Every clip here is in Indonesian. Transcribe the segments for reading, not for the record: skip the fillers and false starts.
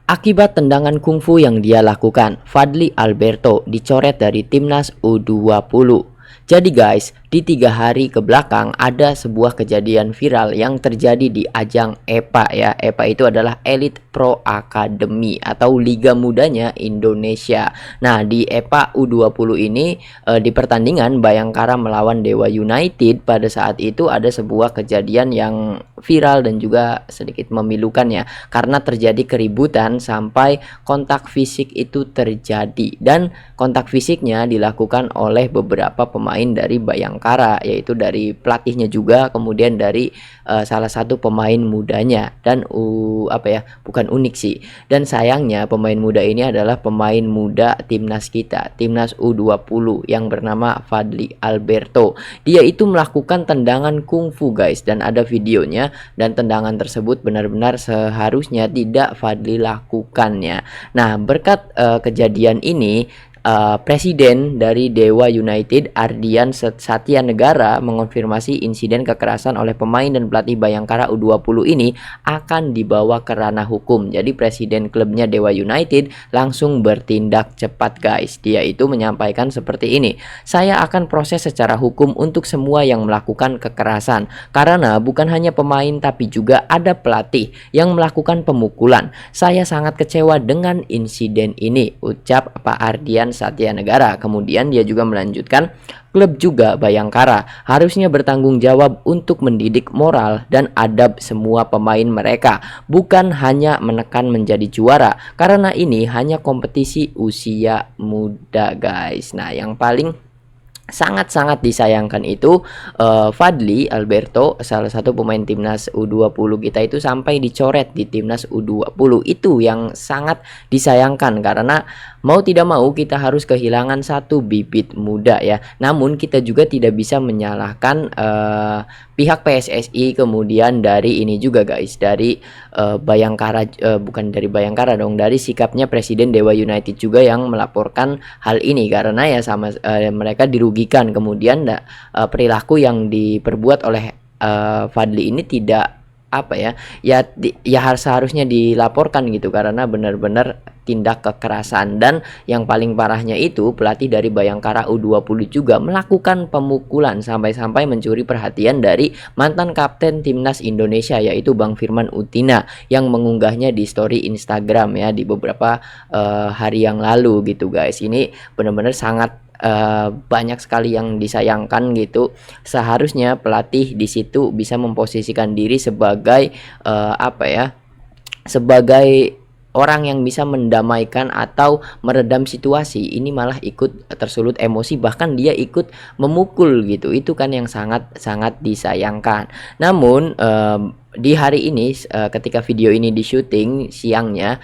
Akibat tendangan kungfu yang dia lakukan, Fadly Alberto dicoret dari timnas U20. Jadi guys, di 3 hari ke belakang ada sebuah kejadian viral yang terjadi di ajang EPA ya. EPA itu adalah Elite Pro Academy atau Liga Mudanya Indonesia. Nah, di EPA U20 ini di pertandingan Bayangkara melawan Dewa United, pada saat itu ada sebuah kejadian yang viral dan juga sedikit memilukan ya, karena terjadi keributan sampai kontak fisik itu terjadi, dan kontak fisiknya dilakukan oleh beberapa pemain dari Bayangkara, yaitu dari pelatihnya juga, kemudian dari salah satu pemain mudanya. Dan bukan unik sih, dan sayangnya pemain muda ini adalah pemain muda timnas kita, timnas U20, yang bernama Fadly Alberto. Dia itu melakukan tendangan kungfu guys, dan ada videonya, dan tendangan tersebut benar-benar seharusnya tidak Fadly lakukannya. Nah, berkat kejadian ini, Presiden dari Dewa United, Ardian Satya Negara, mengonfirmasi insiden kekerasan oleh pemain dan pelatih Bayangkara U20 ini akan dibawa ke ranah hukum. Jadi presiden klubnya Dewa United langsung bertindak cepat guys. Dia itu menyampaikan seperti ini: "Saya akan proses secara hukum untuk semua yang melakukan kekerasan, karena bukan hanya pemain tapi juga ada pelatih yang melakukan pemukulan. Saya sangat kecewa dengan insiden ini," ucap Pak Ardian Satya Negara. Kemudian dia juga melanjutkan, "Klub juga Bayangkara harusnya bertanggung jawab untuk mendidik moral dan adab semua pemain mereka, bukan hanya menekan menjadi juara, karena ini hanya kompetisi usia muda guys." Nah, yang paling sangat-sangat disayangkan itu Fadly Alberto, salah satu pemain timnas U20 kita itu sampai dicoret di timnas U20. Itu yang sangat disayangkan, karena mau tidak mau kita harus kehilangan satu bibit muda ya. Namun kita juga tidak bisa menyalahkan pihak PSSI, kemudian dari ini juga guys, dari Bayangkara, bukan dari Bayangkara dong, dari sikapnya Presiden Dewa United juga yang melaporkan hal ini, karena ya sama mereka dirugikan. Kemudian perilaku yang diperbuat oleh Fadly ini tidak seharusnya dilaporkan gitu, karena benar-benar tindak kekerasan. Dan yang paling parahnya itu pelatih dari Bayangkara U20 juga melakukan pemukulan sampai-sampai mencuri perhatian dari mantan kapten timnas Indonesia, yaitu Bang Firman Utina, yang mengunggahnya di story Instagram ya di beberapa hari yang lalu gitu guys. Ini benar-benar sangat banyak sekali yang disayangkan gitu. Seharusnya pelatih di situ bisa memposisikan diri sebagai sebagai orang yang bisa mendamaikan atau meredam situasi. Ini malah ikut tersulut emosi, bahkan dia ikut memukul gitu. Itu kan yang sangat-sangat disayangkan. Namun di hari ini ketika video ini di syuting siangnya,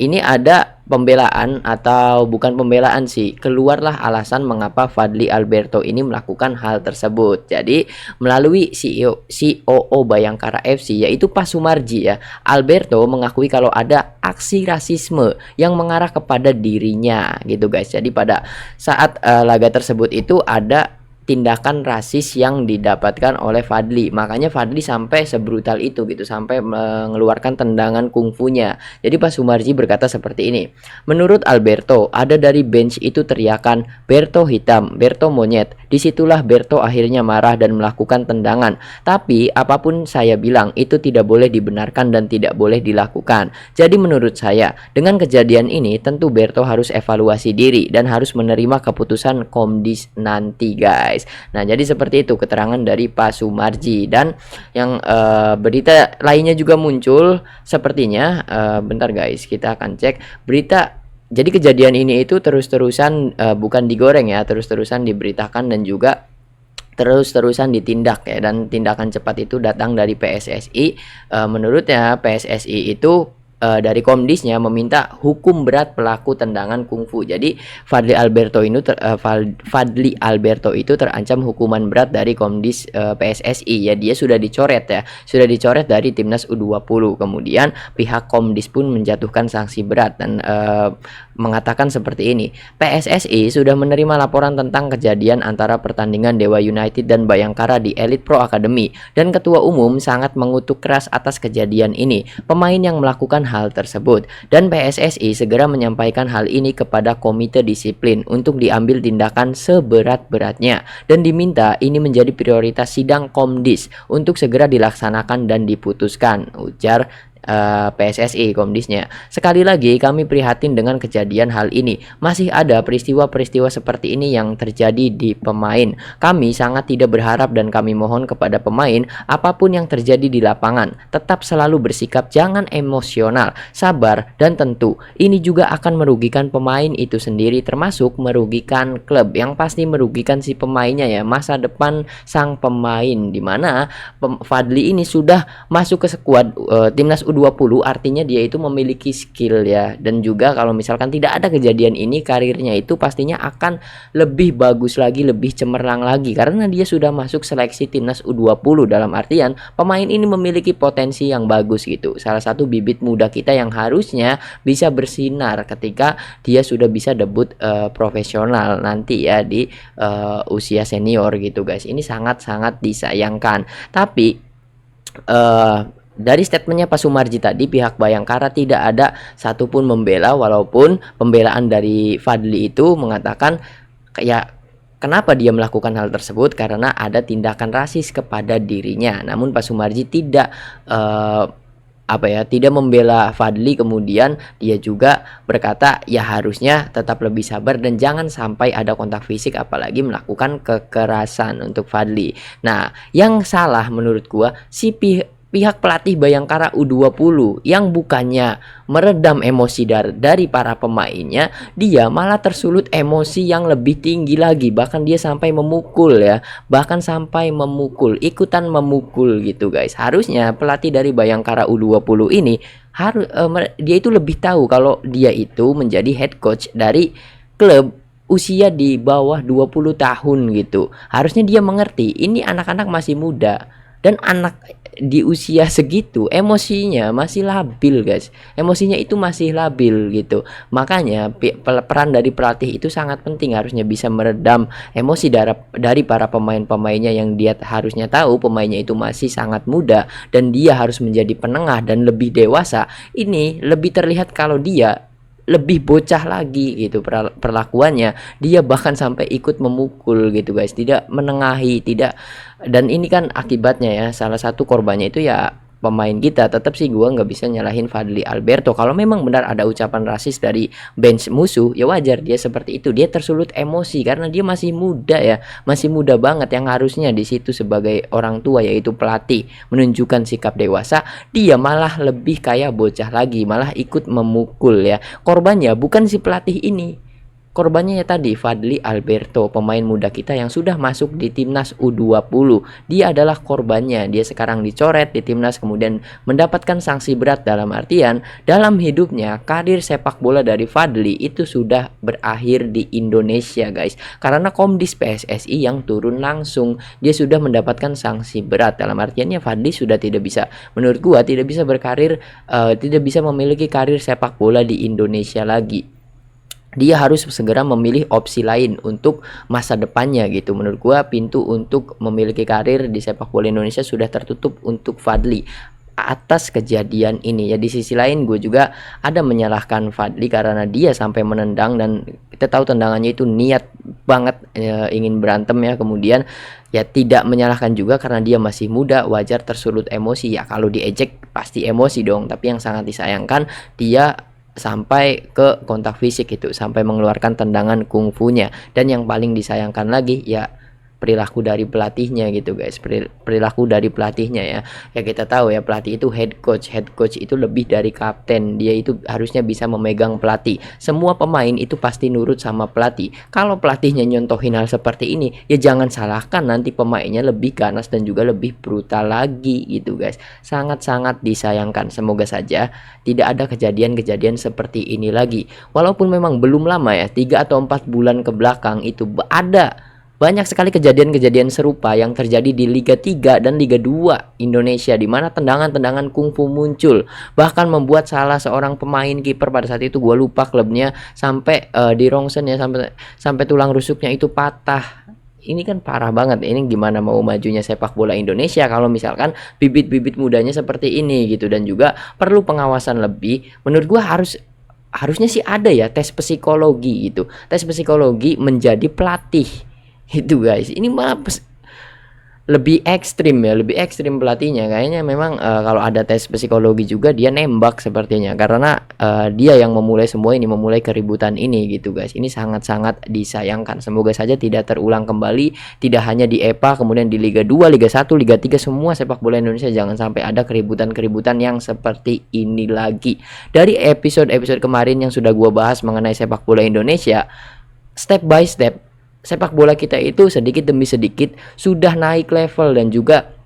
ini ada pembelaan, atau bukan pembelaan sih, keluarlah alasan mengapa Fadly Alberto ini melakukan hal tersebut. Jadi melalui COO Bayangkara FC, yaitu Pak Sumarji ya, Alberto mengakui kalau ada aksi rasisme yang mengarah kepada dirinya gitu guys. Jadi pada saat laga tersebut itu ada tindakan rasis yang didapatkan oleh Fadly. Makanya Fadly sampai sebrutal itu gitu, sampai mengeluarkan tendangan kungfunya. Jadi Pak Sumarji berkata seperti ini: "Menurut Alberto, ada dari bench itu teriakan Berto hitam, Berto monyet. Disitulah Berto akhirnya marah dan melakukan tendangan. Tapi apapun saya bilang itu tidak boleh dibenarkan dan tidak boleh dilakukan. Jadi menurut saya dengan kejadian ini tentu Berto harus evaluasi diri dan harus menerima keputusan Komdis nanti guys." Nah, jadi seperti itu keterangan dari Pak Sumarji. Dan yang berita lainnya juga muncul sepertinya, bentar guys, kita akan cek berita. Jadi kejadian ini itu terus-terusan bukan digoreng ya, terus-terusan diberitakan dan juga terus-terusan ditindak ya. Dan tindakan cepat itu datang dari PSSI. Menurutnya PSSI itu dari Komdisnya meminta hukum berat pelaku tendangan kungfu. Jadi Fadly Alberto itu terancam hukuman berat dari Komdis PSSI ya. Dia sudah dicoret ya, sudah dicoret dari timnas U20. Kemudian pihak Komdis pun menjatuhkan sanksi berat, dan mengatakan seperti ini, PSSI sudah menerima laporan tentang kejadian antara pertandingan Dewa United dan Bayangkara di Elite Pro Academy, dan Ketua Umum sangat mengutuk keras atas kejadian ini, pemain yang melakukan hal tersebut, dan PSSI segera menyampaikan hal ini kepada Komite Disiplin untuk diambil tindakan seberat-beratnya, dan diminta ini menjadi prioritas sidang Komdis untuk segera dilaksanakan dan diputuskan, ujar PSSI Komdisnya. Sekali lagi kami prihatin dengan kejadian hal ini. Masih ada peristiwa-peristiwa seperti ini yang terjadi di pemain. Kami sangat tidak berharap dan kami mohon kepada pemain, apapun yang terjadi di lapangan, tetap selalu bersikap jangan emosional, sabar, dan tentu ini juga akan merugikan pemain itu sendiri, termasuk merugikan klub, yang pasti merugikan si pemainnya ya, masa depan sang pemain, dimana Fadli ini sudah masuk ke skuad timnas U20, artinya dia itu memiliki skill ya, dan juga kalau misalkan tidak ada kejadian ini, karirnya itu pastinya akan lebih bagus lagi, lebih cemerlang lagi, karena dia sudah masuk seleksi timnas U20. Dalam artian pemain ini memiliki potensi yang bagus gitu, salah satu bibit muda kita yang harusnya bisa bersinar ketika dia sudah bisa debut profesional nanti ya di usia senior gitu guys. Ini sangat-sangat disayangkan. Tapi dari statementnya Pak Sumarji tadi, pihak Bayangkara tidak ada satupun membela, walaupun pembelaan dari Fadli itu mengatakan kayak kenapa dia melakukan hal tersebut, karena ada tindakan rasis kepada dirinya. Namun Pak Sumarji tidak tidak membela Fadli, kemudian dia juga berkata ya harusnya tetap lebih sabar dan jangan sampai ada kontak fisik, apalagi melakukan kekerasan untuk Fadli. Nah, yang salah menurut gua si pihak pelatih Bayangkara U20 yang bukannya meredam emosi dari para pemainnya, dia malah tersulut emosi yang lebih tinggi lagi, bahkan dia sampai memukul ya, ikutan memukul gitu guys. Harusnya pelatih dari Bayangkara U20 ini dia itu lebih tahu kalau dia itu menjadi head coach dari klub usia di bawah 20 tahun gitu. Harusnya dia mengerti ini anak-anak masih muda, dan anak di usia segitu emosinya masih labil guys, emosinya itu masih labil gitu. Makanya peran dari pelatih itu sangat penting, harusnya bisa meredam emosi dari para pemain-pemainnya, yang dia harusnya tahu pemainnya itu masih sangat muda dan dia harus menjadi penengah dan lebih dewasa. Ini lebih terlihat kalau dia lebih bocah lagi gitu perlakuannya, dia bahkan sampai ikut memukul gitu guys, tidak menengahi, tidak. Dan ini kan akibatnya ya, salah satu korbannya itu ya pemain kita. Tetap sih gua nggak bisa nyalahin Fadli Alberto, kalau memang benar ada ucapan rasis dari bench musuh ya wajar dia seperti itu, dia tersulut emosi karena dia masih muda ya, masih muda banget, yang harusnya di situ sebagai orang tua yaitu pelatih menunjukkan sikap dewasa, dia malah lebih kayak bocah lagi, malah ikut memukul ya. Korbannya bukan si pelatih ini, korbannya ya tadi Fadli Alberto, pemain muda kita yang sudah masuk di timnas U20. Dia adalah korbannya. Dia sekarang dicoret di timnas, kemudian mendapatkan sanksi berat, dalam artian dalam hidupnya karir sepak bola dari Fadli itu sudah berakhir di Indonesia guys, karena Komdis PSSI yang turun langsung. Dia sudah mendapatkan sanksi berat, dalam artiannya Fadli sudah tidak bisa, menurut gua tidak bisa berkarir, tidak bisa memiliki karir sepak bola di Indonesia lagi. Dia harus segera memilih opsi lain untuk masa depannya gitu. Menurut gua pintu untuk memiliki karir di sepak bola Indonesia sudah tertutup untuk Fadli atas kejadian ini ya. Di sisi lain gue juga ada menyalahkan Fadli karena dia sampai menendang, dan kita tahu tendangannya itu niat banget ingin berantem ya. Kemudian ya tidak menyalahkan juga karena dia masih muda, wajar tersulut emosi ya. Kalau diejek pasti emosi dong, tapi yang sangat disayangkan dia sampai ke kontak fisik itu, sampai mengeluarkan tendangan kungfunya. Dan yang paling disayangkan lagi ya perilaku dari pelatihnya gitu guys, perilaku dari pelatihnya ya. Ya kita tahu ya pelatih itu head coach itu lebih dari kapten, dia itu harusnya bisa memegang pelatih. Semua pemain itu pasti nurut sama pelatih. Kalau pelatihnya nyontohin hal seperti ini ya jangan salahkan nanti pemainnya lebih ganas dan juga lebih brutal lagi gitu guys. Sangat-sangat disayangkan. Semoga saja tidak ada kejadian-kejadian seperti ini lagi. Walaupun memang belum lama ya, 3 atau 4 bulan ke belakang itu ada banyak sekali kejadian-kejadian serupa yang terjadi di Liga 3 dan Liga 2 Indonesia, di mana tendangan-tendangan kungfu muncul, bahkan membuat salah seorang pemain kiper pada saat itu, gue lupa klubnya, sampai di rongsen ya, sampai tulang rusuknya itu patah. Ini kan parah banget. Ini gimana mau majunya sepak bola Indonesia kalau misalkan bibit-bibit mudanya seperti ini gitu. Dan juga perlu pengawasan lebih. Menurut gua harusnya sih ada ya tes psikologi gitu. Tes psikologi menjadi pelatih. Itu guys. Ini malah lebih ekstrim ya, lebih ekstrim pelatihnya kayaknya. Memang kalau ada tes psikologi juga dia nembak sepertinya, karena dia yang memulai semua ini, memulai keributan ini gitu guys. Ini sangat-sangat disayangkan. Semoga saja tidak terulang kembali, tidak hanya di EPA, kemudian di Liga 2, Liga 1, Liga 3, semua sepak bola Indonesia jangan sampai ada keributan-keributan yang seperti ini lagi. Dari episode-episode kemarin yang sudah gua bahas mengenai sepak bola Indonesia, step by step sepak bola kita itu sedikit demi sedikit sudah naik level, dan juga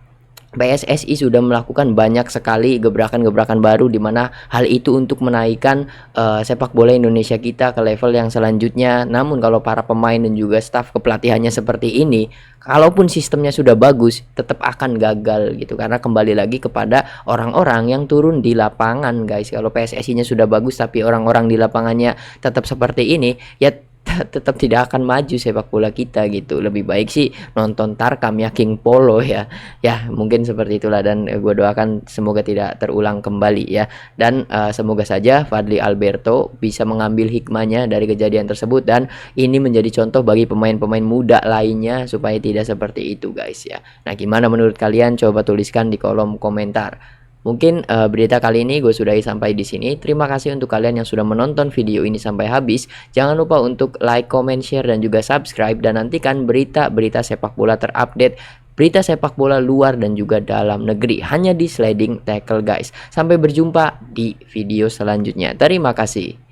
PSSI sudah melakukan banyak sekali gebrakan-gebrakan baru, di mana hal itu untuk menaikkan sepak bola Indonesia kita ke level yang selanjutnya. Namun kalau para pemain dan juga staf kepelatihannya seperti ini, kalaupun sistemnya sudah bagus, tetap akan gagal gitu, karena kembali lagi kepada orang-orang yang turun di lapangan guys. Kalau PSSI-nya sudah bagus tapi orang-orang di lapangannya tetap seperti ini, ya tetap tidak akan maju sepak bola kita gitu. Lebih baik sih nonton Tarkam ya, King Polo ya. Ya mungkin seperti itulah, dan gue doakan semoga tidak terulang kembali ya. Dan semoga saja Fadly Alberto bisa mengambil hikmahnya dari kejadian tersebut, dan ini menjadi contoh bagi pemain-pemain muda lainnya supaya tidak seperti itu guys ya. Nah gimana menurut kalian? Coba tuliskan di kolom komentar. Mungkin berita kali ini gue sudahi sampai di sini. Terima kasih untuk kalian yang sudah menonton video ini sampai habis. Jangan lupa untuk like, comment, share, dan juga subscribe. Dan nantikan berita-berita sepak bola terupdate, berita sepak bola luar dan juga dalam negeri, hanya di Sliding Tackle guys. Sampai berjumpa di video selanjutnya. Terima kasih.